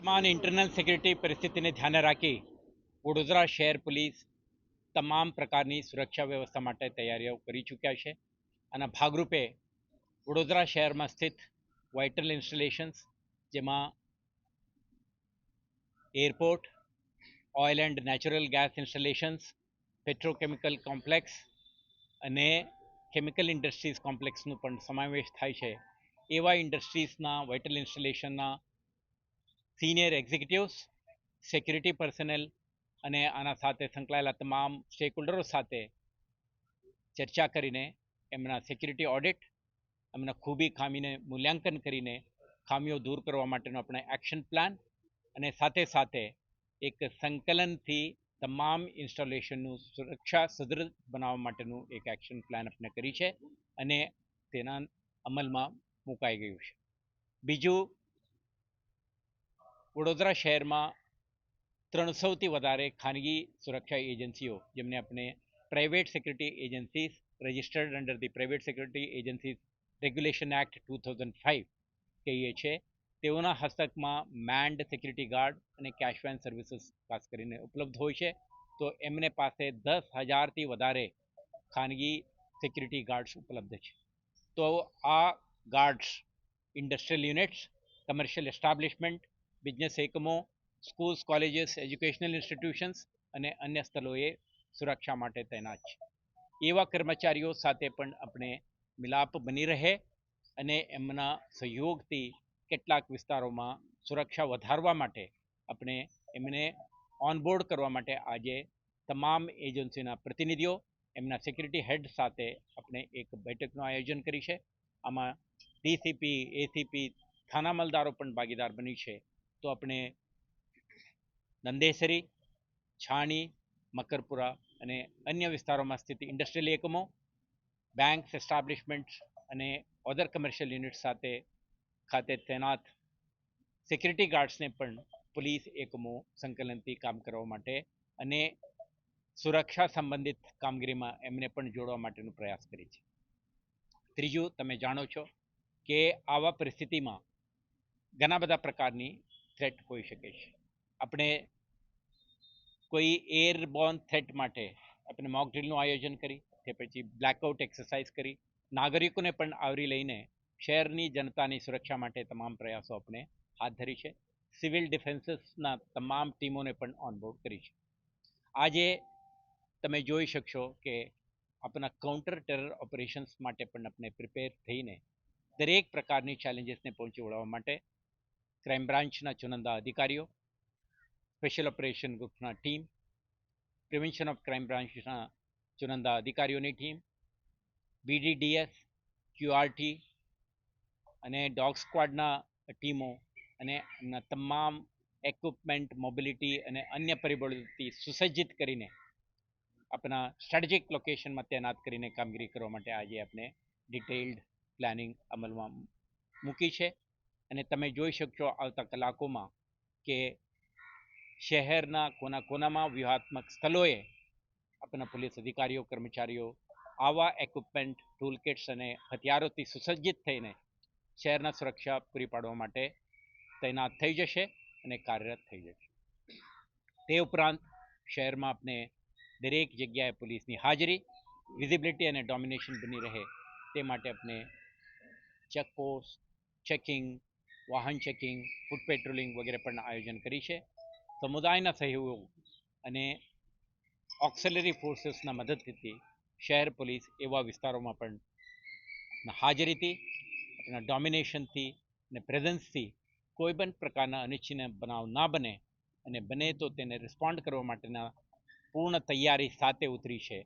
वर्तमान internal security परिस्थिति ने ध्यान राखी वडोदरा शहर पुलिस તમામ પ્રકારની સુરક્ષા વ્યવસ્થા માટે તૈયારીઓ કરી ચૂક્યા છે અને ભાગરૂપે વડોદરા શહેરમાં સ્થિત વાઇટલ ઇન્સ્ટોલેશન્સ જેમાં airport, oil and natural gas installations, petrochemical complex અને કેમિકલ ઇન્ડસ્ટ્રીઝ કોમ્પ્લેક્સનો પણ સમાવેશ થાય છે. એવા ઇન્ડસ્ટ્રીઝના વાઇટલ ઇન્સ્ટોલેશનના સિનિયર એક્ઝિક્યુટિવ્સ, સિક્યુરિટી પર્સનલ અને આના સાથે સંકળાયેલા તમામ સ્ટેકહોલ્ડરો સાથે ચર્ચા કરીને એમના સિક્યુરિટી ઓડિટ, એમના ખૂબી ખામીને મૂલ્યાંકન કરીને ખામીઓ દૂર કરવા માટેનો આપણે એક્શન પ્લાન અને સાથે સાથે એક સંકલનથી તમામ ઇન્સ્ટોલેશનનું સુરક્ષા સુદૃઢ બનાવવા માટેનું એક એક્શન પ્લાન આપણે કરી છે અને તેના અમલમાં મુકાઈ ગયું છે. બીજું, વડોદરા શહેરમાં 300થી વધારે ખાનગી સુરક્ષા એજન્સીઓ, જેમને આપણે private security agencies registered under the private security agencies regulation act 2005 કહીએ છીએ, તેઓના હસ્તકમાં મેન્ડ સિક્યુરિટી ગાર્ડ અને કેશ વેન સર્વિસીસ ખાસ કરીને ઉપલબ્ધ હોય છે. તો એમને પાસે 10,000થી વધારે ખાનગી સિક્યુરિટી ગાર્ડ્સ ઉપલબ્ધ છે. તો આ guards industrial units, commercial establishment, business એકમો, સ્કૂલ્સ, કોલેજીસ, એજ્યુકેશનલ ઇન્સ્ટિટ્યુશન્સ અને અન્ય સ્થળોએ સુરક્ષા માટે તૈનાત છે. એવા કર્મચારીઓ સાથે પણ આપણે મિલાપ બની રહે અને એમના સહયોગથી કેટલાક વિસ્તારોમાં સુરક્ષા વધારવા માટે આપણે એમને ઓનબોર્ડ કરવા માટે આજે તમામ એજન્સીના પ્રતિનિધિઓ, એમના સિક્યુરિટી હેડ સાથે આપણે એક બેઠકનું આયોજન કરી છે. આમાં ડીસીપી, એસીપી, થાના મલદારો પણ ભાગીદાર બની છે. તો આપણે નંદેસરી, છાણી, મકરપુરા અને અન્ય વિસ્તારોમાં સ્થિત ઇન્ડસ્ટ્રીયલ એકમો, બેંક્સ, એસ્ટાબ્લિશમેન્ટ્સ અને અધર કમર્શિયલ યુનિટ સાથે ખાતે તૈનાત સિક્યુરિટી ગાર્ડ્સને પણ પોલીસ એકમો સંકલનથી કામ કરવા માટે અને સુરક્ષા સંબંધિત કામગીરીમાં એમને પણ જોડવા માટેનો પ્રયાસ કરી છે. ત્રીજું, તમે જાણો છો કે આવા પરિસ્થિતિમાં ઘણા બધા પ્રકારની થ્રેટ હોઈ શકે છે. આપણે કોઈ એરબોર્ન થ્રેટ માટે આપણે મોક ડ્રીલનું આયોજન કરી, તે પછી બ્લેકઆઉટ એક્સરસાઇઝ કરી, નાગરિકોને પણ આવરી લઈને શહેરની જનતાની સુરક્ષા માટે તમામ પ્રયાસો આપણે હાથ ધરી છે. સિવિલ ડિફેન્સીસના તમામ ટીમોને પણ ઓનબોર્ડ કરી છે. આજે તમે જોઈ શકશો કે આપણા કાઉન્ટર ટેરર ઓપરેશન્સ માટે પણ આપણે પ્રિપેર થઈને દરેક પ્રકારની ચેલેન્જીસને પહોંચી વળવા માટે ક્રાઇમ બ્રાન્ચના ચુનંદા અધિકારીઓ, સ્પેશિયલ ઓપરેશન ગ્રુપના ટીમ, પ્રિવેન્શન ઓફ ક્રાઇમ બ્રાન્ચના ચુનંદા અધિકારીઓની ટીમ, બીડીડીએસ, ક્યુઆરટી અને ડોગ સ્ક્વોડના ટીમો અને એમના તમામ ઇક્વિપમેન્ટ, મોબિલિટી અને અન્ય પરિબળોથી સુસજ્જિત કરીને આપણા સ્ટ્રેટેજિક લોકેશનમાં તૈનાત કરીને કામગીરી કરવા માટે આજે આપણે ડિટેઇલ્ડ પ્લાનિંગ અમલમાં મૂકી છે. અને તમે જોઈ શકશો આવતા કલાકોમાં કે શહેરના કોનામાં વ્યૂહાત્મક સ્થળોએ આપણા પોલીસ અધિકારીઓ, કર્મચારીઓ આવા ઇક્વિપમેન્ટ, ટૂલ કિટ્સ અને હથિયારોથી સુસજ્જિત થઈને શહેરના સુરક્ષા પૂરી પાડવા માટે તૈનાત થઈ જશે અને કાર્યરત થઈ જશે. તે ઉપરાંત શહેરમાં આપણે દરેક જગ્યાએ પોલીસની હાજરી, વિઝિબિલિટી અને ડોમિનેશન બની રહે તે માટે આપણે ચેકપોસ્ટ, ચેકિંગ, વાહન ચેકિંગ, ફૂટ પેટ્રોલિંગ વગેરે પણ આયોજન કરી છે. સમુદાયના સહયોગ અને ઓક્સિલરી ફોર્સીસના મદદથી શહેર પોલીસ એવા વિસ્તારોમાં પણ હાજરીથી, એના ડોમિનેશનથી અને પ્રેઝન્સથી કોઈ પણ પ્રકારના અનિચ્છનીય બનાવ ના બને અને બને તો તેને રિસ્પોન્ડ કરવા માટેના પૂર્ણ તૈયારી સાથે ઉતરી છે.